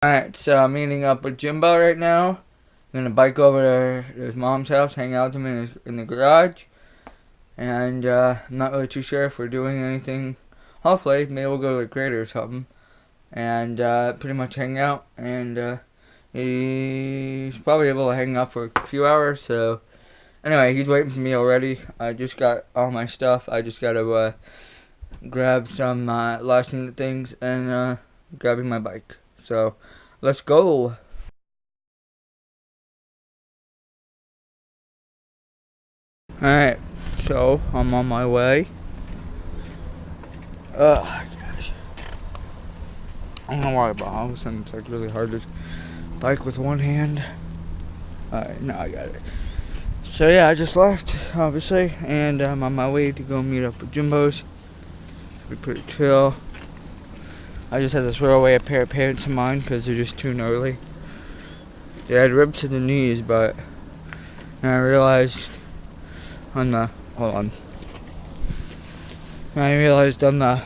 Alright, so I'm meeting up with Jimbo right now. I'm gonna bike over to his mom's house, hang out with him in the garage. And I'm not really too sure if we're doing anything. Hopefully, maybe we'll go to the crater or something. And pretty much hang out. And he's probably able to hang out for a few hours. So, anyway, he's waiting for me already. I just got all my stuff. I just gotta grab some last minute things and grabbing my bike. So, let's go. Alright, so I'm on my way. Gosh. I don't know why, but all of a sudden it's like really hard to bike with one hand. Alright, now I got it. So yeah, I just left, obviously, and I'm on my way to go meet up with Jimbo's. It'll be pretty chill. I just had to throw away a pair of pants of mine because they're just too gnarly. They had ribs to the knees, but I realized on the I realized on the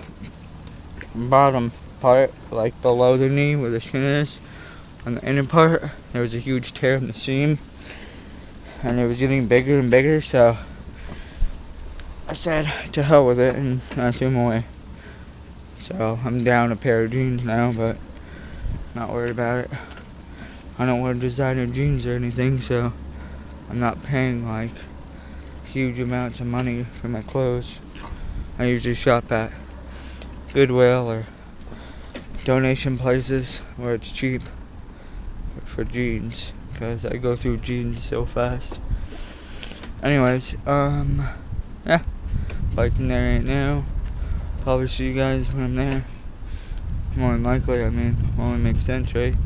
bottom part, like below the knee where the shin is, on the inner part, there was a huge tear in the seam, and it was getting bigger and bigger. So I said to hell with it, and I threw them away. So I'm down a pair of jeans now, but not worried about it. I don't wear designer jeans or anything, so I'm not paying like huge amounts of money for my clothes. I usually shop at Goodwill or donation places where it's cheap for jeans, because I go through jeans so fast. Anyways, yeah, biking there right now. Probably see you guys when I'm there. More than likely, I mean, only makes sense, right?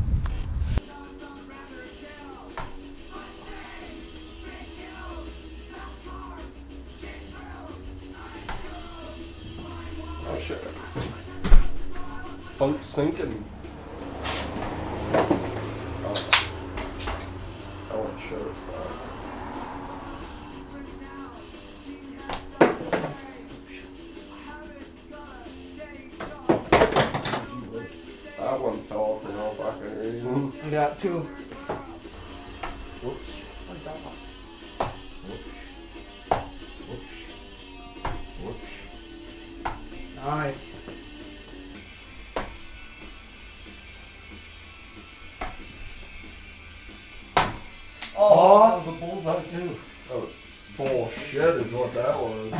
Oh shit. Funk sinking. Oh. I want to show this stuff. That one fell for no fucking reason. I got two. Whoops. Whoops. Nice. Oh, that was a bullseye too. Oh, bullshit is what that was.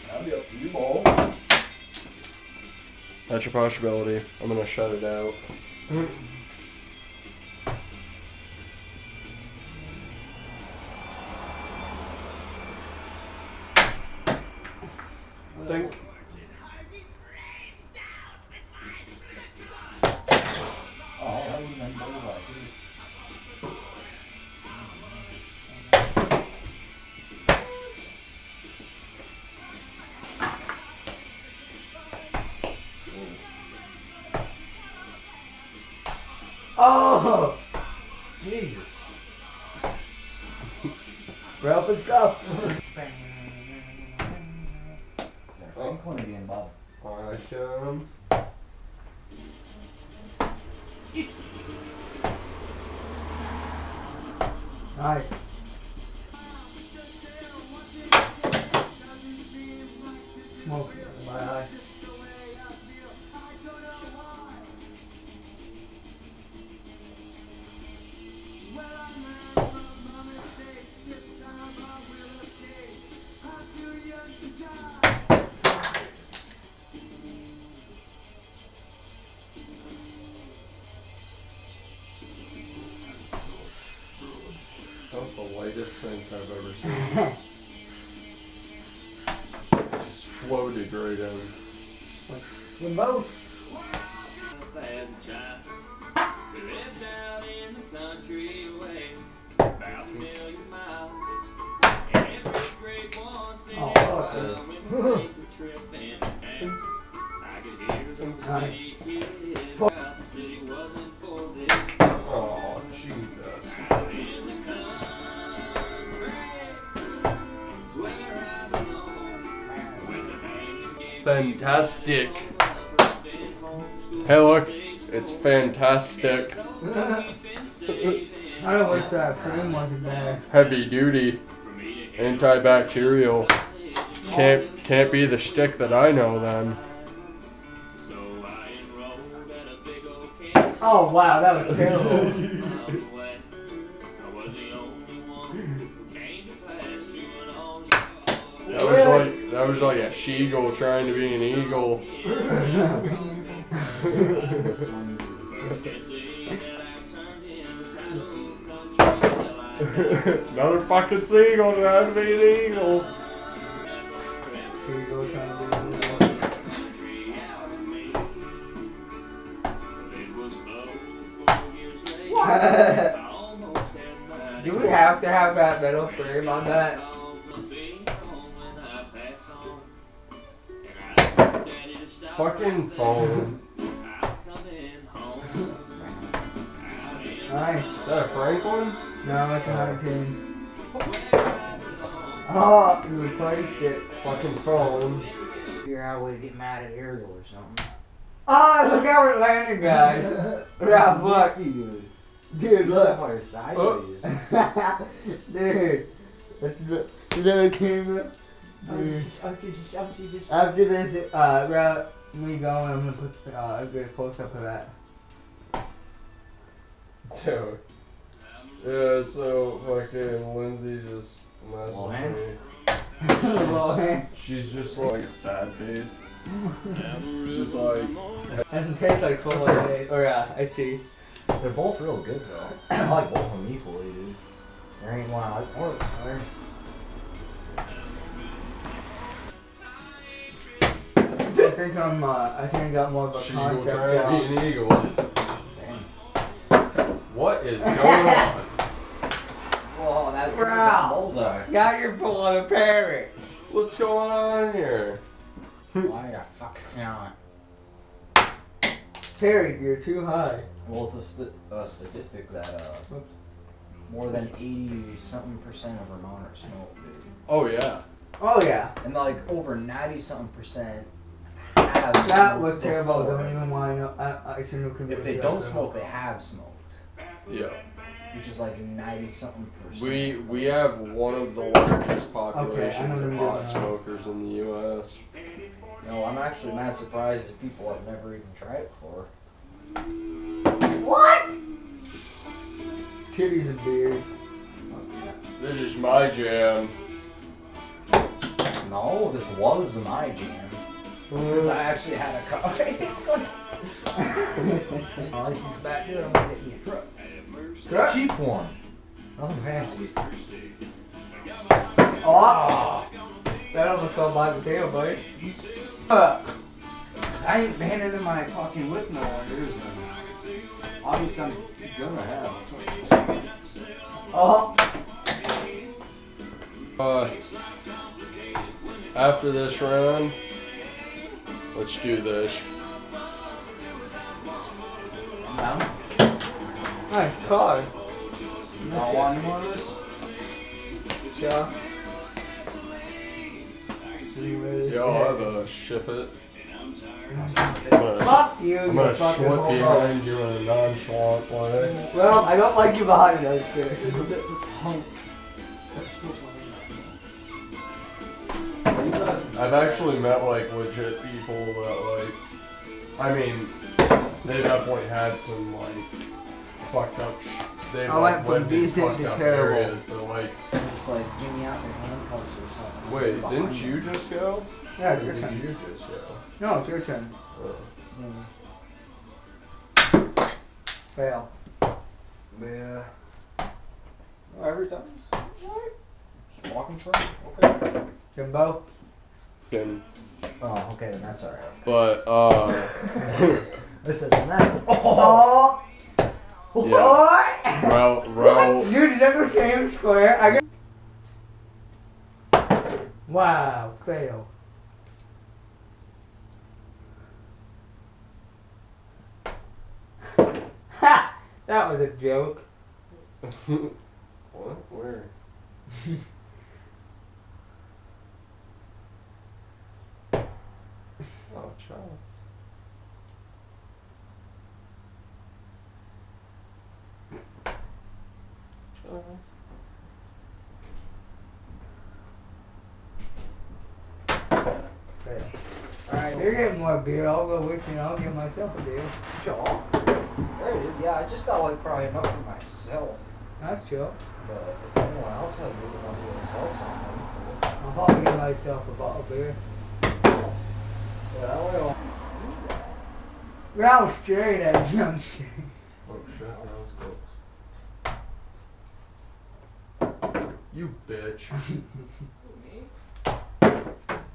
That'd be up to you, ball. That's your possibility. I'm gonna shut it out. Think. Oh, that would've been bullseye. Oh! Jesus. Ralph and stuff. I'm going to be in Bob. Awesome. Nice. Smoke in my eye. That's the lightest thing I've ever seen. It just floated right out. Just like The most. Oh, awesome. Nice. oh Jesus. fantastic. Hey, look, it's fantastic. I wish that frame wasn't there. Heavy duty, antibacterial. Can't be the shtick that I know then. Oh wow, that was terrible. That was like a seagull trying to be an eagle. Another fucking seagull trying to be an eagle. Seagull trying to be an eagle. Do we have to have that metal frame on that? Fucking phone. Nice. Is that a Franklin? No, it's not a 10. Oh, you replaced it. Fucking phone. Figure out a way to get mad at Ariel or something. Oh, look how it landed, guys. Yeah, fuck. Dude. Dude, look. Fire sideways. Dude. That's the camera. Dude. After this, route me going, I'm gonna put a good close up of that. Dude. Yeah, so fucking Lindsay just messaged me. She's just like a sad face. She's like, Doesn't taste like full lemonade or iced tea. They're both real good though. I like both of them equally, dude. There ain't one I like more than the other. I think I got more of a she concept was trying to down. be an eagle. Dang. What is going on? Whoa, that Wow. bullseye. Now you're pulling a parrot. What's going on here? Why the fuck not? Parrot, you're too high. Well, it's a statistic that more than 80-something% of Vermonters smoke, dude. Oh yeah. Oh yeah. And like over 90-something% have That was smoked terrible. before. Don't even want to know. I shouldn't have If they don't smoke, they have smoked. Yeah. Which is like 90-something%. We have one of the largest I populations know of the pot reason. smokers in the U.S. No, I'm actually mad surprised that people have never even tried it before. What? Titties and beers. This is my jam. No, this was my jam. Because I actually had a car. It's like... license back there, I'm gonna get me a truck. Truck? Cheap one. Nothing fancy. Oh! That almost fell by the tail, buddy. 'Cause I ain't been into my fucking whip no wonders. Obviously, I'm gonna have. Oh! After this round, let's do this. I'm down. Nice car. Y'all want any more of this? Yeah. Yeah, I'll have a ship it. Fuck you, I'm you gonna fucking slip homo. behind you in a nonchalant way. Well, I don't like you behind those two. I've actually met like legit people that like, I mean, they've definitely had some like fucked up. They've I like went from lived in decent fucked to up terrible. areas, but like, Just like give me out your handcuffs or something. wait, Behind didn't you just go? Yeah, Or it's your did turn. you just go? No, it's your turn. Oh. Fail. Yeah. Oh, every time. What? Just walking through. Okay. Jimbo. Can, Oh, okay, then that's alright. but Listen, then that's. Oh! yeah. Rel, Dude, is that this game square? I got... Wow, fail. Ha! That was a joke. what? Where? shot. Alright, you're getting more beer. I'll go with you and I'll get myself a beer. Sure. There, dude. Yeah, I just got like probably enough for myself. That's chill. But if anyone else has a little wants to get themselves something, I'll probably get myself a bottle of beer. yeah, that way I'll Well, I'm straight at you. I'm straight. Oh shit, that was close. You bitch.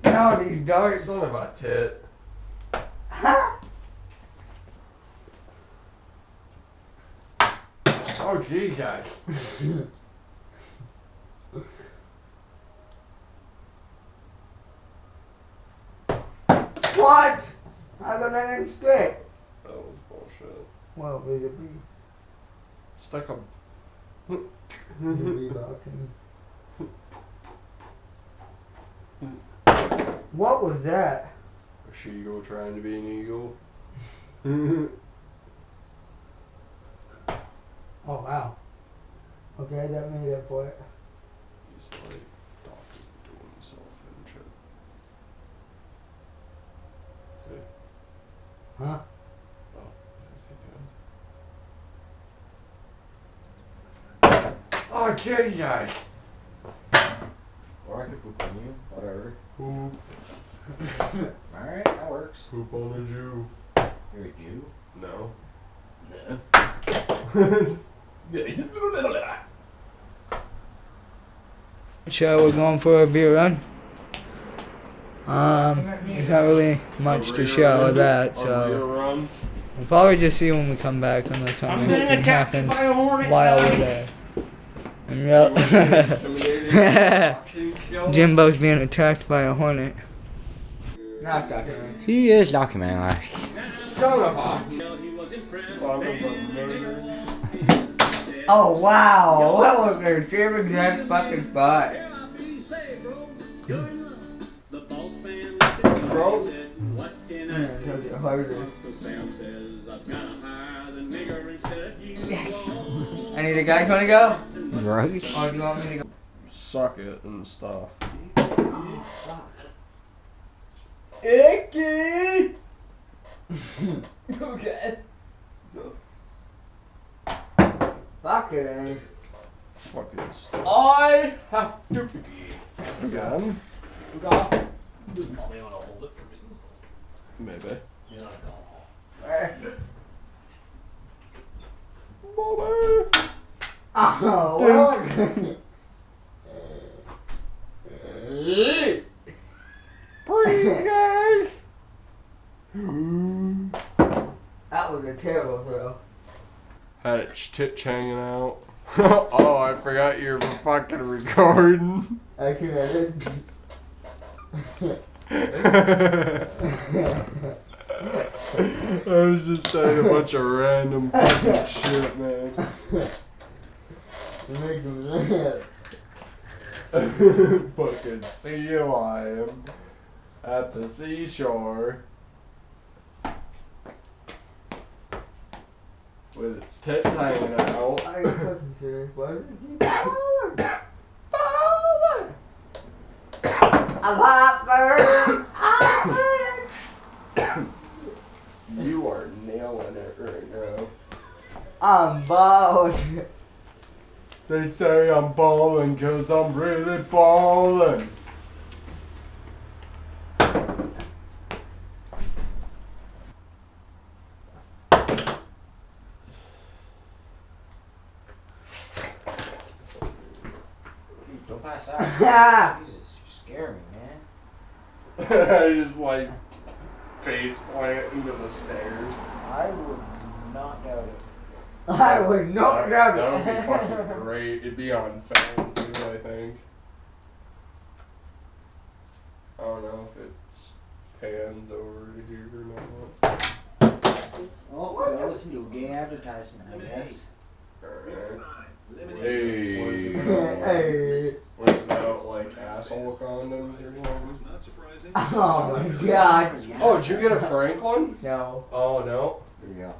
No, these darts. Son of a tit. Oh Jesus. What? How did that didn't stick? That was bullshit. Well, there's a bee. Stuck a What was that? Seagull trying to be an eagle. Oh wow. Okay, that made up for it. He's like talking to himself and shit. See? Huh? Oh, is he dead? Oh, Jesus! or I could poop on you, whatever. Poop. Alright, that works. Poop on a Jew. You're a Jew? No. So we're going for a beer run. There's not really much to show of that, so we'll probably just see when we come back unless something happens while we're there. And yep. Jimbo's being attacked by a hornet. He is documentary. Oh wow, that was their same exact fucking spot. Bro? Any of the guys want to go? Right? Or do you want me to go? Suck it and stuff. Icky! Okay. Fuck it. Fucking stuff. I have to pee. Again? Does mommy want to hold it for me? Maybe. Yeah, Bobby! Oh, well. Pretty guys! That was a terrible throw. Had its tits hanging out. Oh, I forgot you're fucking recording. I can edit. I was just saying a bunch of random fucking shit, man. Fucking sea lion at the seashore with its tits hanging out. I ain't fucking serious, boy. Keep falling. Falling. I'm hot bird. Hot bird. You are nailing it right now. I'm bald. They say I'm ballin' 'cause I'm really ballin'. Don't pass Yeah. out. Jesus, you scare me, man. I just like face plant into the stairs. I would not doubt it. I would not grab That would be it. fucking great. It'd be on film too, I think. I don't know if it's pans over to here or not. Oh, well, listen to a gay advertisement, I guess. Alright. Hey. Hey. What is that, like asshole condoms or something? Oh my god. Oh, did you get a Franklin? No. Oh, no. Here you go.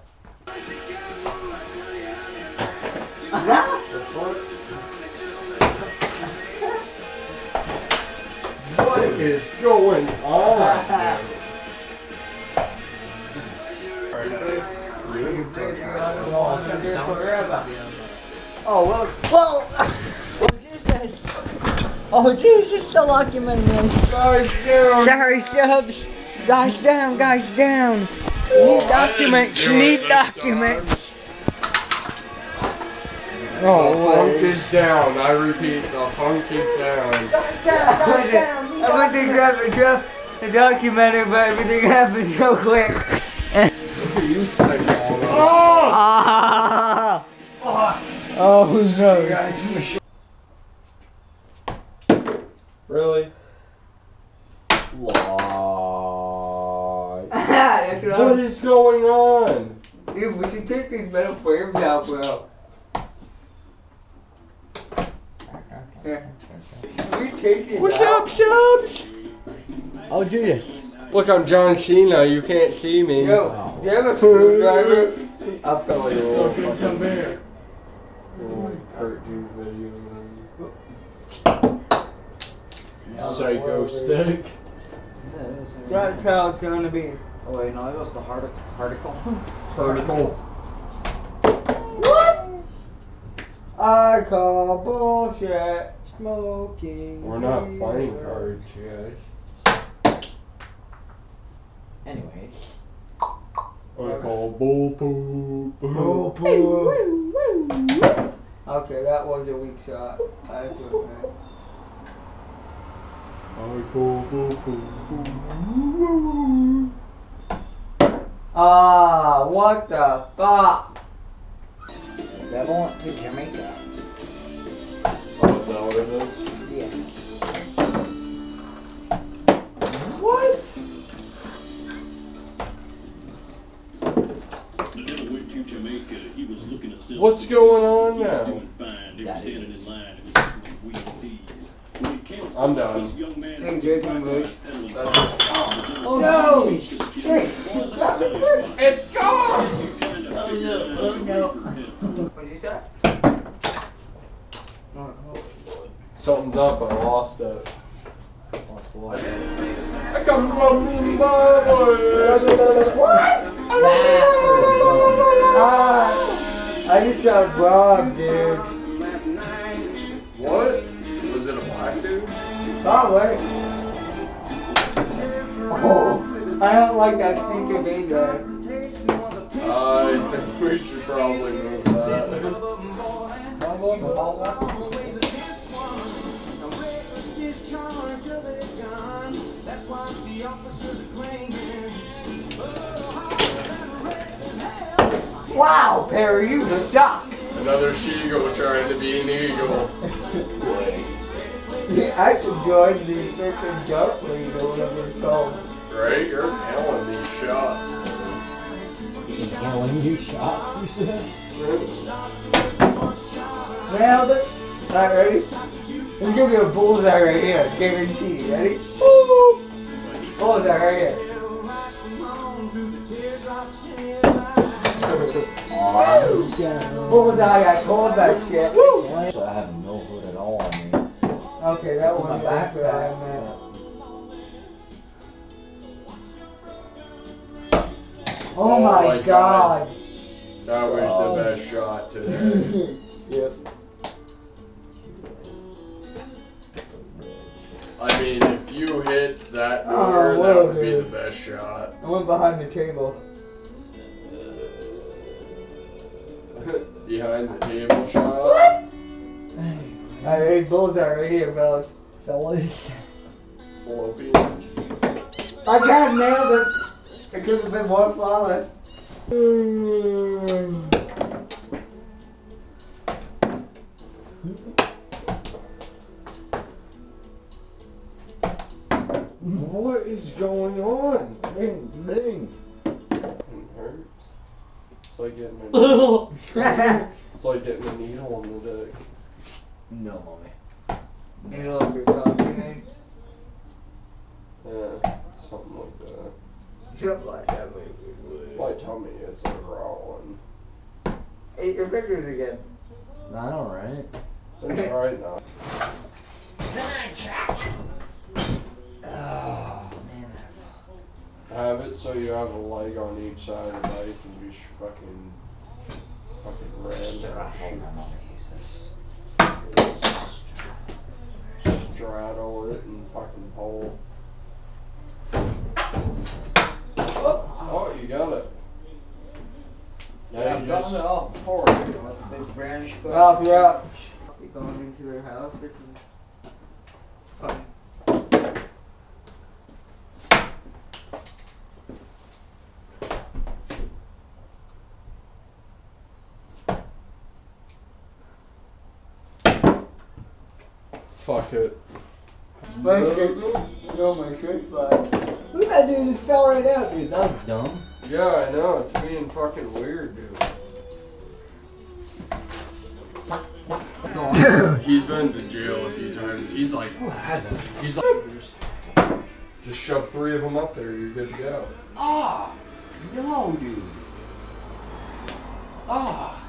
What is going on, dude? Oh, well. Whoa! Oh, Jesus, the lucky man. Guys, down. Sorry, subs. Guys down, guys down. You need documents, you need documents. The funk is down. I repeat, the funk is down. Guys down. I went to grab the documentary, but everything happened so quick. You sick all over. Ah! Oh no. Really? Why? That's what What is going on? Dude, we should take these metal frames out, bro. Here. We take these What's out? up, subs? I'll do this. Look, I'm John Cena. You can't see me. Yo, do you have a screwdriver? I'll fill it. Let's go get some beer. Psycho stick. That's how it's gonna be. Oh wait, no, it was the particle. Particle. What? I call bullshit. Smoking. We're not playing cards, guys. Anyways. I call bull poop. Bull poop. Okay, that was a weak shot. I have to admit. I call bull poop. Ah, what the fuck? Devil went to Jamaica. Oh, is that what it is? Yeah. What? The devil went to Jamaica. He was looking to sell. What's going on He was now? doing fine. They were That standing is. in line. It was excellent weed tea. When he came I'm across done. this young man Hey, with Jason, his Bush. bike pedaling. That's Oh no! Hey, It's gone! What'd you say? Something's up. I lost it. Lost the water. I come from Zimbabwe. What? Ah, I just got robbed, dude. What? Was it a black dude? Oh, wait. Oh, I don't like that stinking big guy. I think we should probably move that. Wow, Perry, you suck. Another Seagull trying to be an eagle. I should join the freaking Dark League or whatever it's called. Right? You're nailing these shots. Yelling you shots, you said? Nailed it. Alright, ready? There's gonna be a bullseye right here, guaranteed. Ready? Woo! Bullseye right here. Bullseye, I called that shit. Woo! So I have no hood at all on me. Okay, that It's in one my back there, backpack. man. Oh my god. That was the best shot today. Yep. I mean, if you hit that Oh, door, well, that would be dude. the best shot. I went behind the table. Behind the table shot. Alright, ready? Bullseye right here, fellas. Fallopian. I got nailed it. It could have been more flawless. What is going on? Bling, bling. Hurts. like getting a, it's like getting a needle in the dick. No, mommy. Needle up your coffee, mate? Yeah, something like that. Something like that, maybe. My tummy is like growling. Eat your fingers again. I know, right? It's alright now. Oh, man. Have it so you have a leg on each side of the knife and just fucking straddle it and fucking pull. Oh, you got it. Yeah, I've done it all before. With the big branch. Ralph, you're up. Going into their house, which is Fuck it. No, my shirt fly. Look at that dude just fell right out, dude. That was dumb. Yeah, I know. It's being fucking weird, dude. That's all. He's been to jail a few times. He's like, Who hasn't? he's like, just shove 3 of them up there. You're good to go. Ah! No, dude. Ah!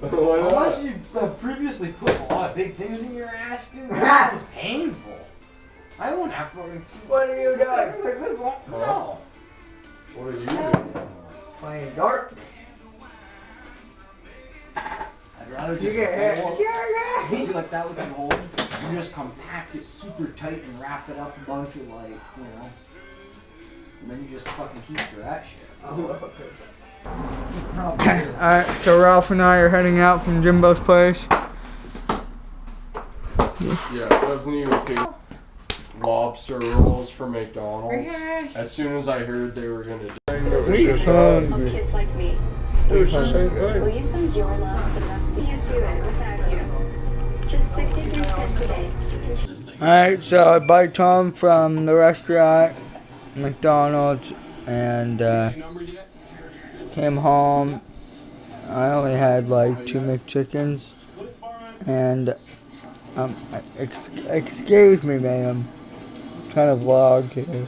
Why Unless not? you have previously put a lot of big things in your ass, dude. That was painful. I won't have fucking. What are you doing? Like this long. No. What are you doing? Playing dark. I'd rather just. You get hit. See, like that with the hole, you just compact it super tight and wrap it up a bunch of like, you know. And then you just fucking keep for that shit. Alright, so Ralph and I are heading out from Jimbo's place. Yeah, doesn't even take lobster rolls from McDonald's. As soon as I heard they were gonna do Of kids like me. Will you send your love to the rescue? Can't do it without you. Just 63 cents a day. Alright, so I bought Tom from the restaurant, McDonald's, and came home. I only had like 2 McChickens, and excuse me, ma'am. I'm trying to vlog here.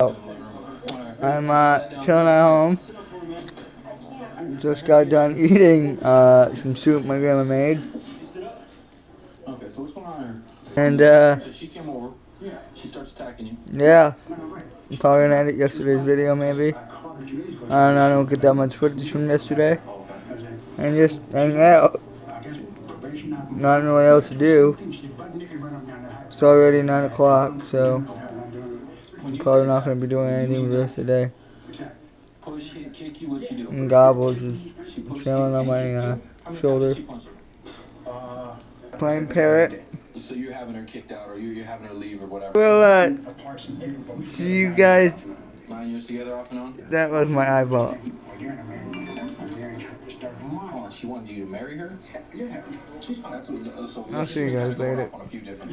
Oh, I'm chilling at home. Just got done eating some soup my grandma made. Okay, so what's going on here? And So she came over. Yeah. She starts attacking you. yeah, I'm probably gonna edit yesterday's video maybe. I don't get that much footage from yesterday. And just hang out. Not really else to do. It's already 9 o'clock, so I'm probably not gonna be doing anything the rest of the day. And Gobbles is chilling on my shoulder. Playing Parrot. So you're having her kicked out, or you're having her leave, or whatever. Well, see you guys. 9 years together, off and on. That was my eyeball. Oh, she wanted you to marry her. Yeah. I'll see you guys later. On a few different